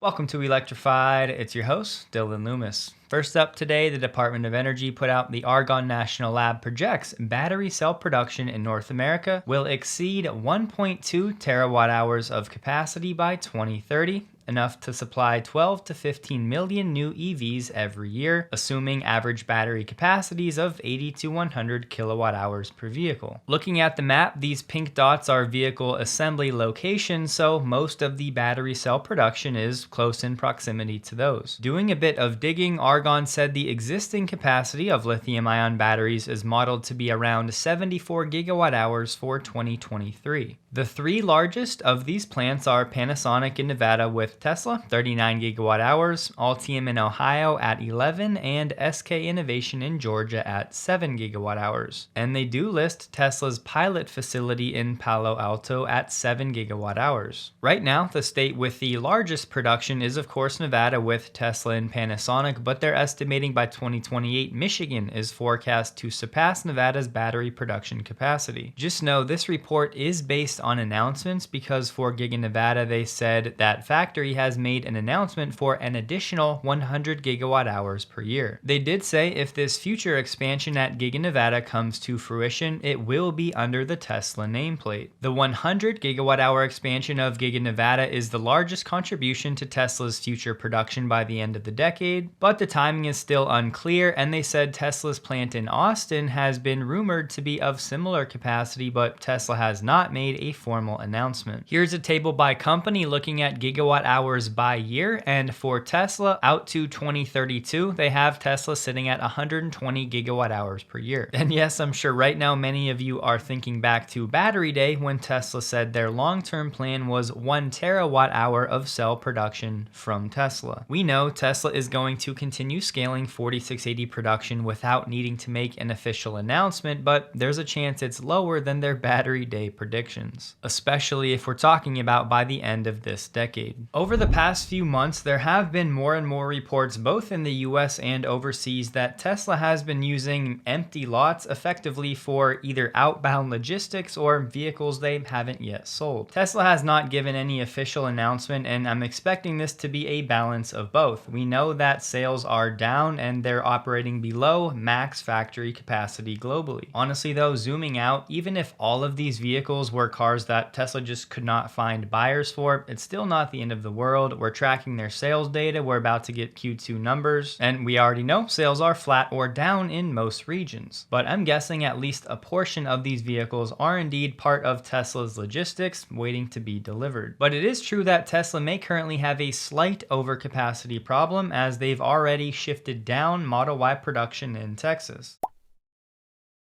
Welcome to Electrified. It's your host, Dylan Loomis. First up today, the Department of Energy put out the Argonne National Lab projects battery cell production in North America will exceed 1.2 terawatt hours of capacity by 2030. Enough to supply 12 to 15 million new EVs every year, assuming average battery capacities of 80 to 100 kilowatt hours per vehicle. Looking at the map, these pink dots are vehicle assembly locations, so most of the battery cell production is close in proximity to those. Doing a bit of digging, Argonne said the existing capacity of lithium-ion batteries is modeled to be around 74 gigawatt hours for 2023. The three largest of these plants are Panasonic in Nevada with Tesla, 39 gigawatt hours, Altium in Ohio at 11, and SK Innovation in Georgia at 7 gigawatt hours. And they do list Tesla's pilot facility in Palo Alto at 7 gigawatt hours. Right now, the state with the largest production is of course Nevada with Tesla and Panasonic, but they're estimating by 2028 Michigan is forecast to surpass Nevada's battery production capacity. Just know this report is based on announcements because for Giga Nevada they said that factory has made an announcement for an additional 100 gigawatt hours per year. They did say if this future expansion at Giga Nevada comes to fruition, it will be under the Tesla nameplate. The 100 gigawatt hour expansion of Giga Nevada is the largest contribution to Tesla's future production by the end of the decade, but the timing is still unclear, and they said Tesla's plant in Austin has been rumored to be of similar capacity, but Tesla has not made a formal announcement. Here's a table by company looking at gigawatt hours by year, and for Tesla out to 2032 they have Tesla sitting at 120 gigawatt hours per year. And yes, I'm sure right now many of you are thinking back to Battery Day when Tesla said their long-term plan was 1 terawatt hour of cell production from Tesla. We know Tesla is going to continue scaling 4680 production without needing to make an official announcement, but there's a chance it's lower than their Battery Day predictions, especially if we're talking about by the end of this decade. Over the past few months, there have been more and more reports both in the US and overseas that Tesla has been using empty lots effectively for either outbound logistics or vehicles they haven't yet sold. Tesla has not given any official announcement, and I'm expecting this to be a balance of both. We know that sales are down and they're operating below max factory capacity globally. Honestly though, zooming out, even if all of these vehicles were cars that Tesla just could not find buyers for, it's still not the end of the world. We're tracking their sales data, we're about to get Q2 numbers, and we already know sales are flat or down in most regions. But I'm guessing at least a portion of these vehicles are indeed part of Tesla's logistics waiting to be delivered. But it is true that Tesla may currently have a slight overcapacity problem as they've already shifted down Model Y production in Texas.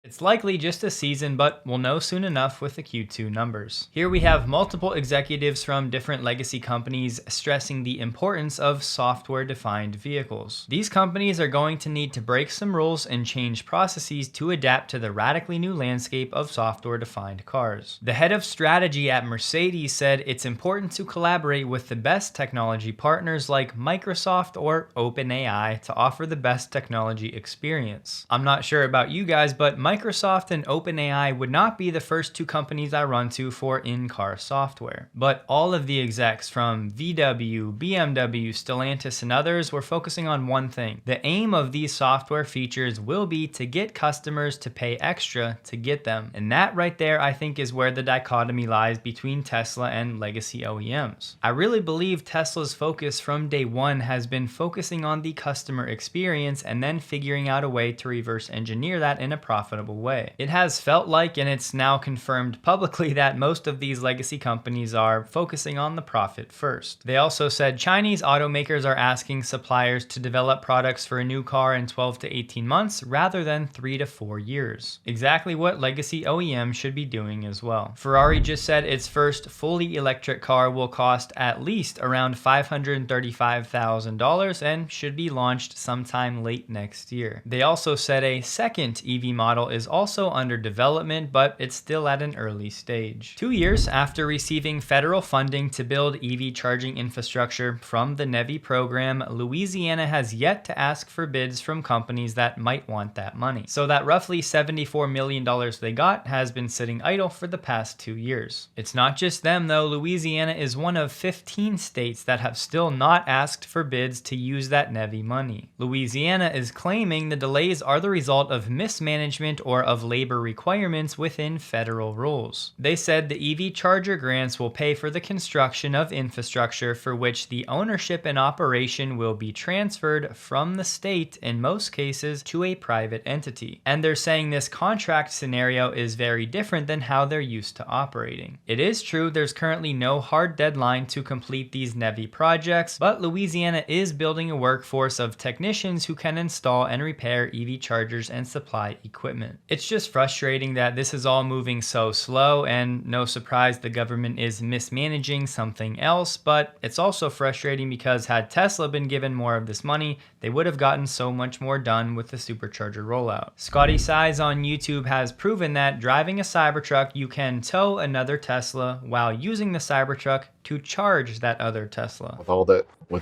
It's likely just a season, but we'll know soon enough with the Q2 numbers. Here we have multiple executives from different legacy companies stressing the importance of software-defined vehicles. These companies are going to need to break some rules and change processes to adapt to the radically new landscape of software-defined cars. The head of strategy at Mercedes said it's important to collaborate with the best technology partners like Microsoft or OpenAI to offer the best technology experience. I'm not sure about you guys, but Microsoft and OpenAI would not be the first two companies I run to for in-car software. But all of the execs from VW, BMW, Stellantis, and others were focusing on one thing. The aim of these software features will be to get customers to pay extra to get them. And that right there, I think, is where the dichotomy lies between Tesla and legacy OEMs. I really believe Tesla's focus from day one has been focusing on the customer experience and then figuring out a way to reverse engineer that in a profitable way. It has felt like, and it's now confirmed publicly, that most of these legacy companies are focusing on the profit first. They also said Chinese automakers are asking suppliers to develop products for a new car in 12 to 18 months rather than 3 to 4 years. Exactly what legacy OEM should be doing as well. Ferrari just said its first fully electric car will cost at least around $535,000 and should be launched sometime late next year. They also said a second EV model is also under development, but it's still at an early stage. 2 years after receiving federal funding to build EV charging infrastructure from the NEVI program, Louisiana has yet to ask for bids from companies that might want that money. So that roughly $74 million they got has been sitting idle for the past 2 years. It's not just them though. Louisiana is one of 15 states that have still not asked for bids to use that NEVI money. Louisiana is claiming the delays are the result of mismanagement or of labor requirements within federal rules. They said the EV charger grants will pay for the construction of infrastructure for which the ownership and operation will be transferred from the state in most cases to a private entity. And they're saying this contract scenario is very different than how they're used to operating. It is true there's currently no hard deadline to complete these NEVI projects, but Louisiana is building a workforce of technicians who can install and repair EV chargers and supply equipment. It's just frustrating that this is all moving so slow, and no surprise the government is mismanaging something else, but it's also frustrating because had Tesla been given more of this money, they would have gotten so much more done with the supercharger rollout. Scotty Size on YouTube has proven that driving a Cybertruck, you can tow another Tesla while using the Cybertruck to charge that other Tesla. With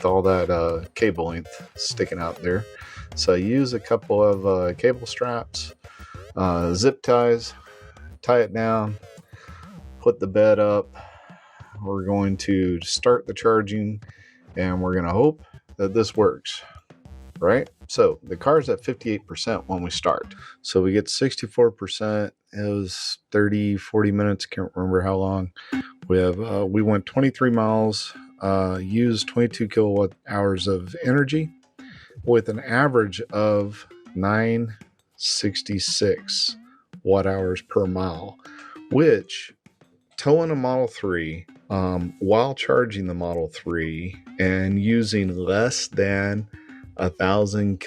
all that cable length sticking out there. So I use a couple of cable straps, zip ties, tie it down, put the bed up. We're going to start the charging and we're going to hope that this works, right? So the car's at 58% when we start. So we get 64%. It was 30, 40 minutes. Can't remember how long. We went 23 miles, used 22 kilowatt hours of energy with an average of 966 watt hours per mile, which towing a Model 3 while charging the Model 3 and using less than 1,000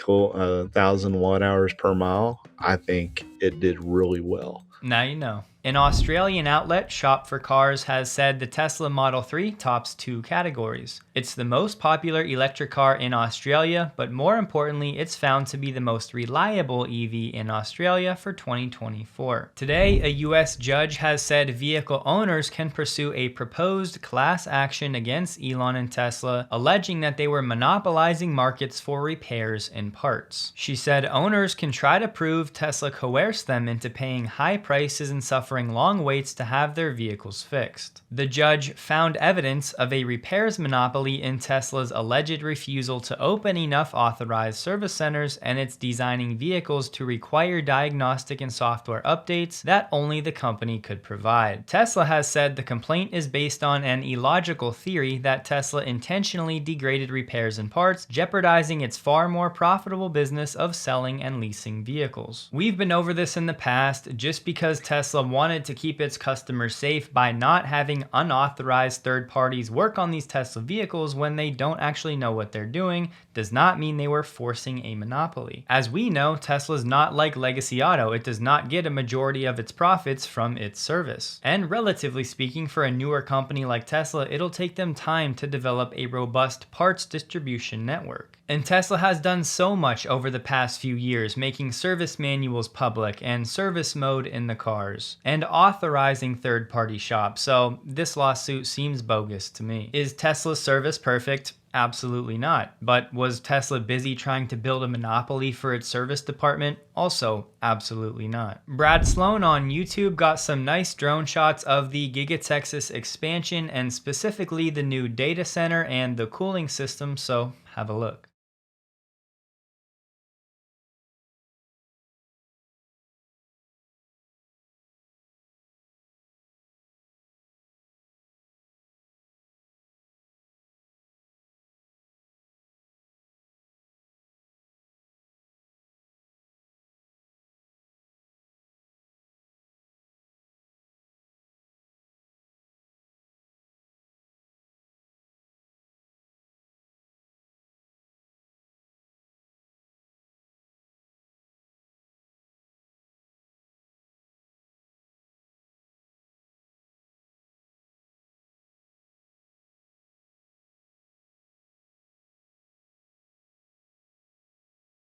watt hours per mile, I think it did really well. Now you know. An Australian outlet, Shop for Cars, has said the Tesla Model 3 tops 2 categories. It's the most popular electric car in Australia, but more importantly, it's found to be the most reliable EV in Australia for 2024. Today, a US judge has said vehicle owners can pursue a proposed class action against Elon and Tesla, alleging that they were monopolizing markets for repairs and parts. She said owners can try to prove Tesla coerced them into paying high prices and suffering long waits to have their vehicles fixed. The judge found evidence of a repairs monopoly in Tesla's alleged refusal to open enough authorized service centers and its designing vehicles to require diagnostic and software updates that only the company could provide. Tesla has said the complaint is based on an illogical theory that Tesla intentionally degraded repairs and parts, jeopardizing its far more profitable business of selling and leasing vehicles. We've been over this in the past. Just because Tesla wanted to keep its customers safe by not having unauthorized third parties work on these Tesla vehicles when they don't actually know what they're doing does not mean they were forcing a monopoly. As we know, Tesla's not like Legacy Auto. It does not get a majority of its profits from its service. And relatively speaking, for a newer company like Tesla, it'll take them time to develop a robust parts distribution network. And Tesla has done so much over the past few years, making service manuals public and service mode in the cars, and authorizing third-party shops, so this lawsuit seems bogus to me. Is Tesla's service perfect? Absolutely not. But was Tesla busy trying to build a monopoly for its service department? Also, absolutely not. Brad Sloan on YouTube got some nice drone shots of the Giga TX Expansion and specifically the new data center and the cooling system, so have a look.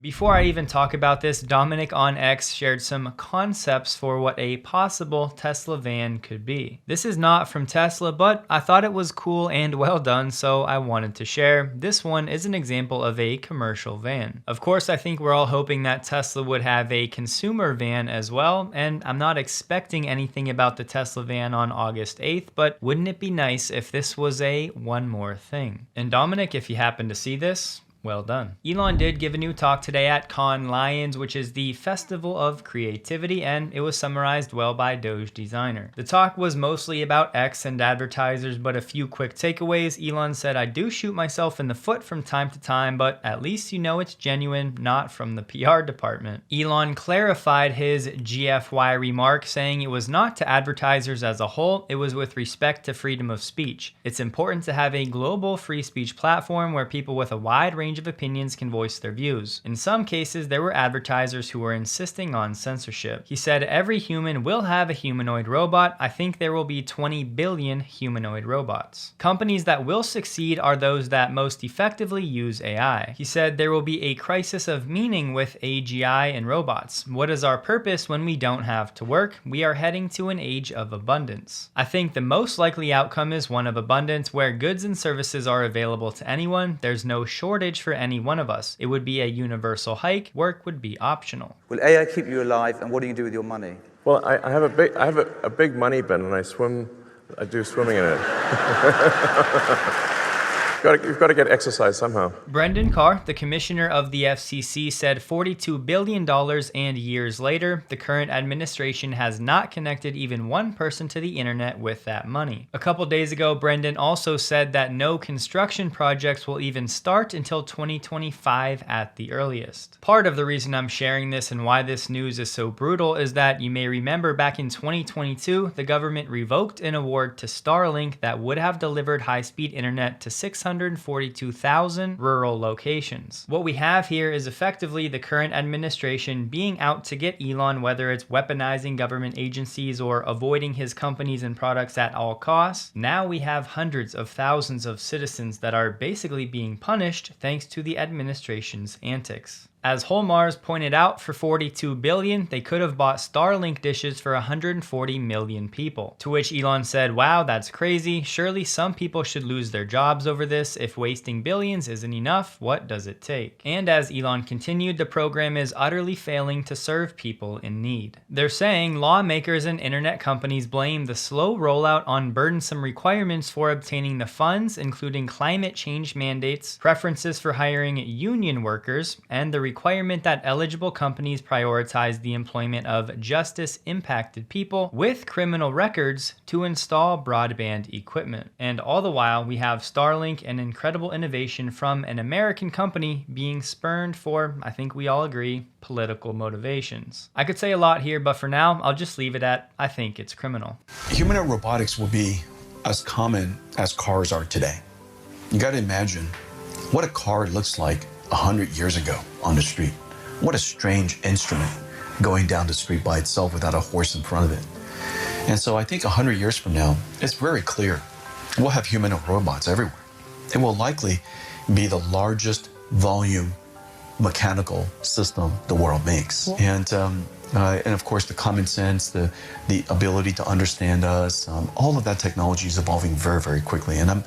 Before I even talk about this, Dominic on X shared some concepts for what a possible Tesla van could be. This is not from Tesla, but I thought it was cool and well done, so I wanted to share. This one is an example of a commercial van. Of course, I think we're all hoping that Tesla would have a consumer van as well, and I'm not expecting anything about the Tesla van on August 8th, but wouldn't it be nice if this was a one more thing? And Dominic, if you happen to see this, well done. Elon did give a new talk today at Cannes Lions, which is the festival of creativity, and it was summarized well by Doge designer. The talk was mostly about X and advertisers, but a few quick takeaways. Elon said, "I do shoot myself in the foot from time to time, but at least you know it's genuine, not from the PR department." Elon clarified his GFY remark, saying it was not to advertisers as a whole, it was with respect to freedom of speech. It's important to have a global free speech platform where people with a wide range of opinions can voice their views. In some cases, there were advertisers who were insisting on censorship. He said, "Every human will have a humanoid robot. I think there will be 20 billion humanoid robots. Companies that will succeed are those that most effectively use AI." He said, "There will be a crisis of meaning with AGI and robots. What is our purpose when we don't have to work? We are heading to an age of abundance. I think the most likely outcome is one of abundance where goods and services are available to anyone. There's no shortage for any one of us. It would be a universal hike. Work would be optional." Will AI keep you alive, and what do you do with your money? Well, I have a big money bin, and I do swimming in it. You've got to get exercise somehow. Brendan Carr, the commissioner of the FCC, said $42 billion, and years later, the current administration has not connected even one person to the internet with that money. A couple days ago, Brendan also said that no construction projects will even start until 2025 at the earliest. Part of the reason I'm sharing this and why this news is so brutal is that you may remember back in 2022, the government revoked an award to Starlink that would have delivered high-speed internet to 642,000 rural locations. What we have here is effectively the current administration being out to get Elon, whether it's weaponizing government agencies or avoiding his companies and products at all costs. Now we have hundreds of thousands of citizens that are basically being punished thanks to the administration's antics. As Holmars pointed out, for $42 billion, they could have bought Starlink dishes for 140 million people. To which Elon said, "Wow, that's crazy. Surely some people should lose their jobs over this. If wasting billions isn't enough, what does it take?" And as Elon continued, the program is utterly failing to serve people in need. They're saying lawmakers and internet companies blame the slow rollout on burdensome requirements for obtaining the funds, including climate change mandates, preferences for hiring union workers, and the requirement that eligible companies prioritize the employment of justice-impacted people with criminal records to install broadband equipment. And all the while, we have Starlink, an incredible innovation from an American company, being spurned for, I think we all agree, political motivations. I could say a lot here, but for now, I'll just leave it at, I think it's criminal. Humanoid robotics will be as common as cars are today. You got to imagine what a car looks like 100 years ago on the street. What a strange instrument going down the street by itself without a horse in front of it. And so I think 100 years from now, it's very clear we'll have humanoid robots everywhere. It will likely be the largest volume mechanical system the world makes. And of course, the common sense, the ability to understand us, all of that technology is evolving very, very quickly. And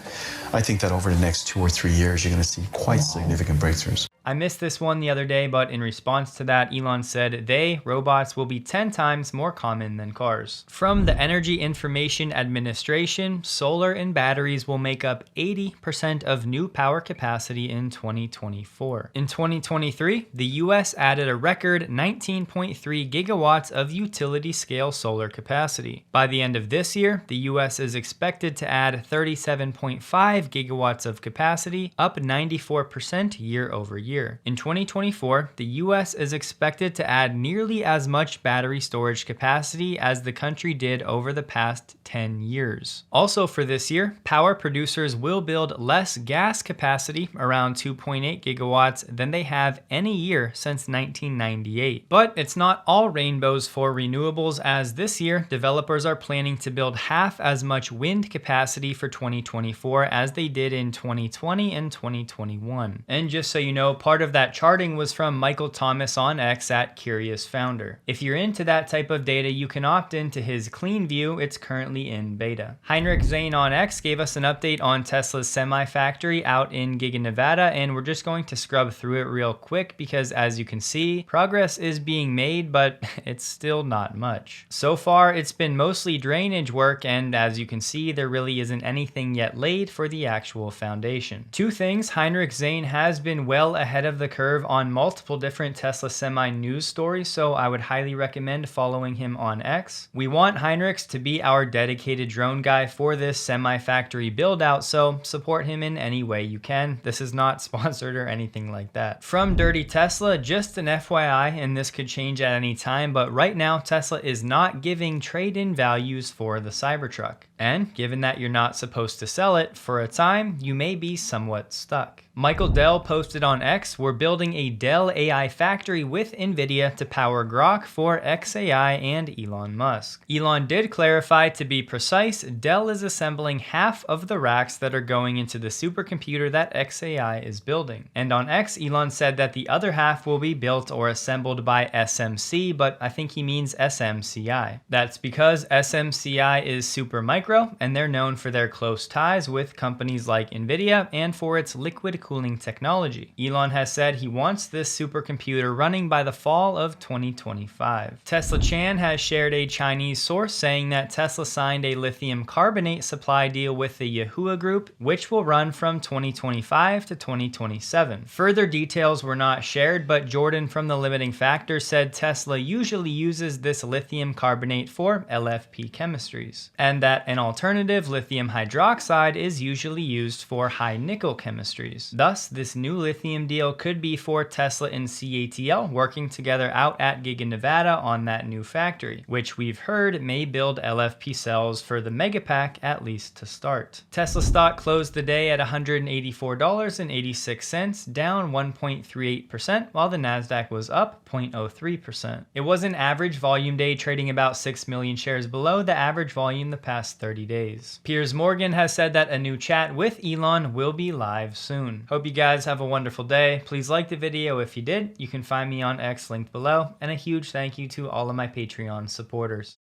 I think that over the next 2 or 3 years, you're going to see quite significant breakthroughs. I missed this one the other day, but in response to that, Elon said robots will be 10 times more common than cars. From the Energy Information Administration, solar and batteries will make up 80% of new power capacity in 2024. In 2023, the US added a record 19.3 gigawatts of utility-scale solar capacity. By the end of this year, the US is expected to add 37.5 gigawatts of capacity, up 94% year over year. In 2024, the US is expected to add nearly as much battery storage capacity as the country did over the past 10 years. Also for this year, power producers will build less gas capacity, around 2.8 gigawatts, than they have any year since 1998. But it's not all rainbows for renewables, as this year, developers are planning to build half as much wind capacity for 2024 as they did in 2020 and 2021. And just so you know, part of that charting was from Michael Thomas on X at Curious Founder. If you're into that type of data, you can opt into his clean view. It's currently in beta. Heinrich Zane on X gave us an update on Tesla's semi-factory out in Giga Nevada, and we're just going to scrub through it real quick because, as you can see, progress is being made, but it's still not much. So far, it's been mostly drainage work, and as you can see, there really isn't anything yet laid for the actual foundation. Two things: Heinrich Zane has been well ahead of the curve on multiple different Tesla Semi news stories, so I would highly recommend following him on X. We want Heinrich to be our dedicated drone guy for this semi-factory build out, so support him in any way you can. This is not sponsored or anything like that. From Dirty Tesla, just an FYI, and this could change at any time, but right now Tesla is not giving trade-in values for the Cybertruck. And given that you're not supposed to sell it for a time, you may be somewhat stuck. Michael Dell posted on X, "We're building a Dell AI factory with NVIDIA to power Grok for xAI and Elon Musk." Elon did clarify, to be precise, Dell is assembling half of the racks that are going into the supercomputer that xAI is building. And on X, Elon said that the other half will be built or assembled by SMC, but I think he means SMCI. That's because SMCI is super micro, and they're known for their close ties with companies like NVIDIA and for its liquid cooling technology. Elon has said he wants this supercomputer running by the fall of 2025. Tesla Chan has shared a Chinese source saying that Tesla signed a lithium carbonate supply deal with the Yahua Group, which will run from 2025 to 2027. Further details were not shared, but Jordan from The Limiting Factor said Tesla usually uses this lithium carbonate for LFP chemistries, and that an alternative lithium hydroxide is usually used for high nickel chemistries. Thus, this new lithium deal could be for Tesla and CATL working together out at Giga Nevada on that new factory, which we've heard may build LFP cells for the Megapack, at least to start. Tesla stock closed the day at $184.86, down 1.38%, while the Nasdaq was up 0.03%. It was an average volume day, trading about 6 million shares below the average volume the past 30 days. Piers Morgan has said that a new chat with Elon will be live soon. Hope you guys have a wonderful day. Please like the video if you did. You can find me on X linked below, and a huge thank you to all of my Patreon supporters.